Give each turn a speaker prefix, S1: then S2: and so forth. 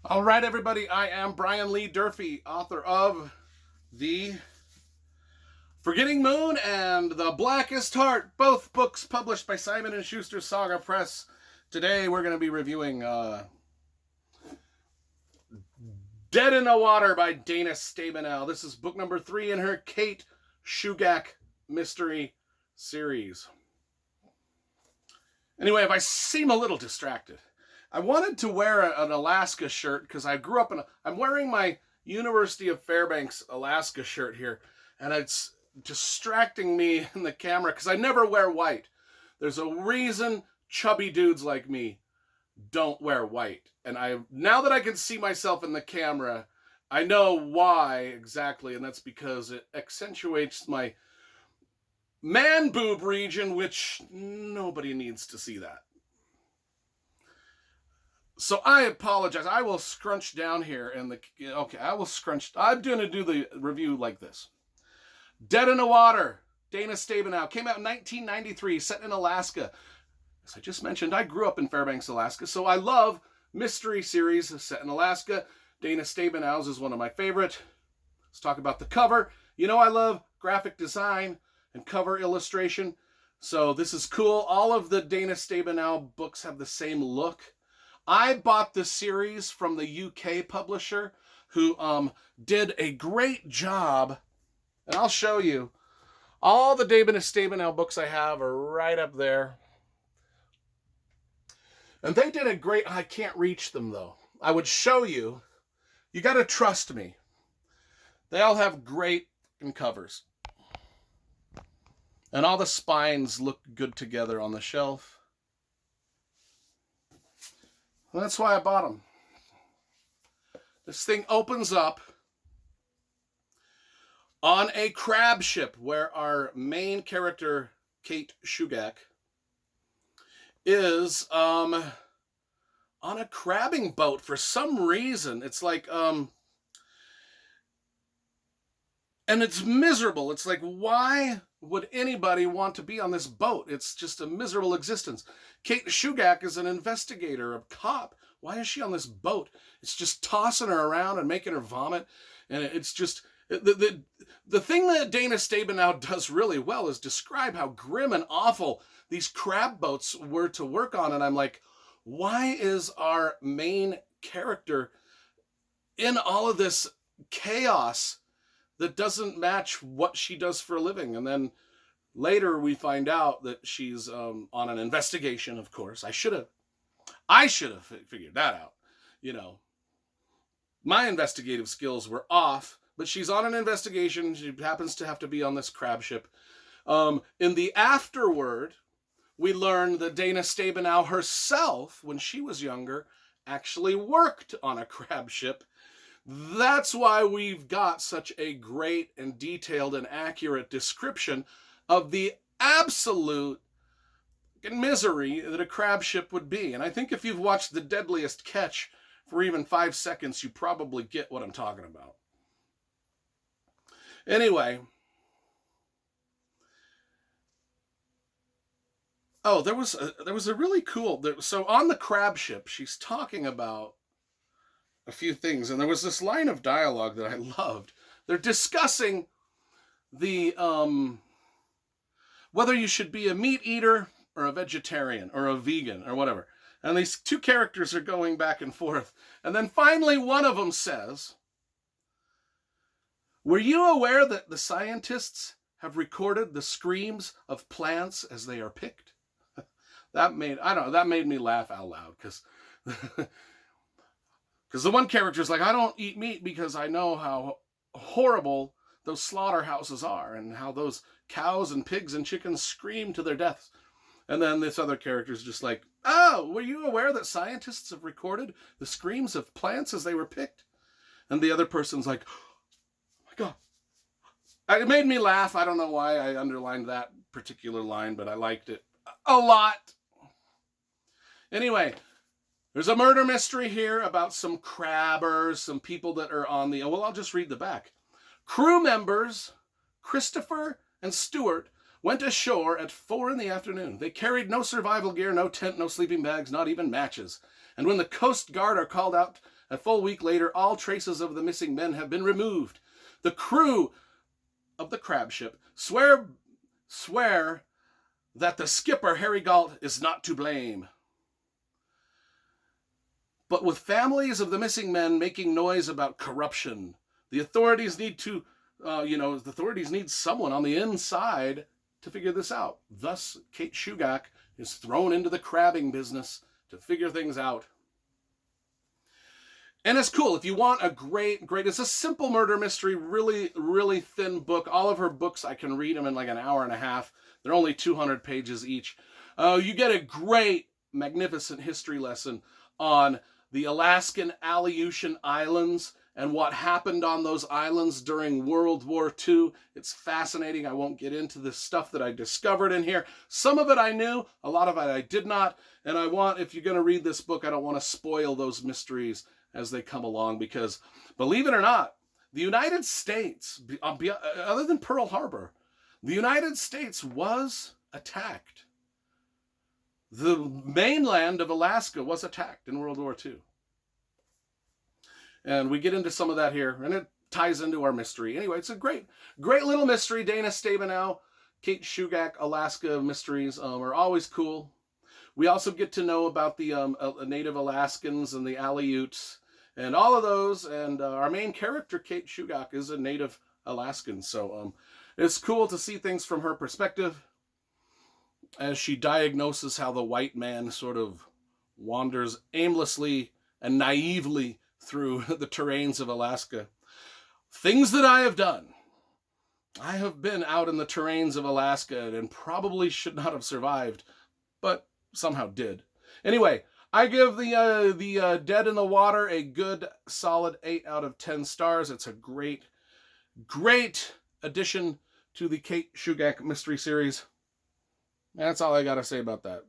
S1: All right, everybody, I am Brian Lee Durfee, author of The Forgetting Moon and The Blackest Heart, both books published by Simon & Schuster Saga Press. Today, we're going to be reviewing Dead in the Water by Dana Stabenow. This is book number 3 in her Kate Shugak mystery series. Anyway, if I seem a little distracted, I wanted to wear an Alaska shirt because I grew up I'm wearing my University of Fairbanks Alaska shirt here, and it's distracting me in the camera because I never wear white. There's a reason chubby dudes like me don't wear white, and now that I can see myself in the camera, I know why exactly, and that's because it accentuates my man boob region, which nobody needs to see that. So I apologize. I will scrunch down here I will scrunch. I'm going to do the review like this. Dead in the Water, Dana Stabenow, came out in 1993, set in Alaska. As I just mentioned, I grew up in Fairbanks, Alaska, so I love mystery series set in Alaska. Dana Stabenow's is one of my favorite. Let's talk about the cover. You know I love graphic design and cover illustration, so this is cool. All of the Dana Stabenow books have the same look. I bought the series from the UK publisher who did a great job, and I'll show you. All the Dana Stabenow books I have are right up there. And they did a great, I can't reach them though. I would show you. You got to trust me. They all have great covers. And all the spines look good together on the shelf. And that's why I bought them. This thing opens up on a crab ship where our main character, Kate Shugak, is on a crabbing boat for some reason. It's like, and it's miserable. It's like, why would anybody want to be on this boat? It's just a miserable existence. Kate Shugak is an investigator, a cop. Why is she on this boat? It's just tossing her around and making her vomit. And it's just, the thing that Dana Stabenow does really well is describe how grim and awful these crab boats were to work on. And I'm like, why is our main character in all of this chaos that doesn't match what she does for a living? And then later we find out that she's on an investigation, of course. I should have figured that out. You know, my investigative skills were off, but she's on an investigation. She happens to have to be on this crab ship. In the afterword, we learn that Dana Stabenow herself, when she was younger, actually worked on a crab ship. That's why we've got such a great and detailed and accurate description of the absolute misery that a crab ship would be. And I think if you've watched The Deadliest Catch for even 5 seconds, you probably get what I'm talking about. Anyway. Oh, there was a really cool, so on the crab ship, she's talking about a few things, and there was this line of dialogue that I loved. They're discussing the whether you should be a meat eater or a vegetarian or a vegan or whatever. And these two characters are going back and forth. And then finally one of them says, "Were you aware that the scientists have recorded the screams of plants as they are picked?" That made me laugh out loud because the one character is like, "I don't eat meat because I know how horrible those slaughterhouses are and how those cows and pigs and chickens scream to their deaths." And then this other character is just like, "Oh, were you aware that scientists have recorded the screams of plants as they were picked?" And the other person's like, "Oh my God." It made me laugh. I don't know why I underlined that particular line, but I liked it a lot. Anyway, there's a murder mystery here about some crabbers, some people that are on the... Well, I'll just read the back. Crew members Christopher and Stuart went ashore at 4 p.m. They carried no survival gear, no tent, no sleeping bags, not even matches. And when the Coast Guard are called out A full week later, all traces of the missing men have been removed. The crew of the crab ship swear that the skipper, Harry Galt, is not to blame. But with families of the missing men making noise about corruption, the authorities need someone on the inside to figure this out. Thus, Kate Shugak is thrown into the crabbing business to figure things out. And it's cool. If you want a great, it's a simple murder mystery, really, really thin book. All of her books, I can read them in like an hour and a half. They're only 200 pages each. You get a great, magnificent history lesson on the Alaskan Aleutian Islands and what happened on those islands during World War II. It's fascinating. I won't get into the stuff that I discovered in here. Some of it I knew, a lot of it I did not. And if you're going to read this book, I don't want to spoil those mysteries as they come along, because believe it or not, the United States, other than Pearl Harbor, the United States was attacked. The mainland of Alaska was attacked in World War II. And we get into some of that here, and it ties into our mystery. Anyway, it's a great little mystery. Dana Stabenow, Kate Shugak, Alaska mysteries are always cool. We also get to know about the native Alaskans and the Aleuts and all of those. And our main character, Kate Shugak, is a native Alaskan. So it's cool to see things from her perspective as she diagnoses how the white man sort of wanders aimlessly and naively through the terrains of Alaska. Things that I have done. I have been out in the terrains of Alaska and probably should not have survived, but somehow did. Anyway, I give the Dead in the Water a good solid 8 out of 10 stars. It's a great addition to the Kate Shugak mystery series. That's all I got to say about that.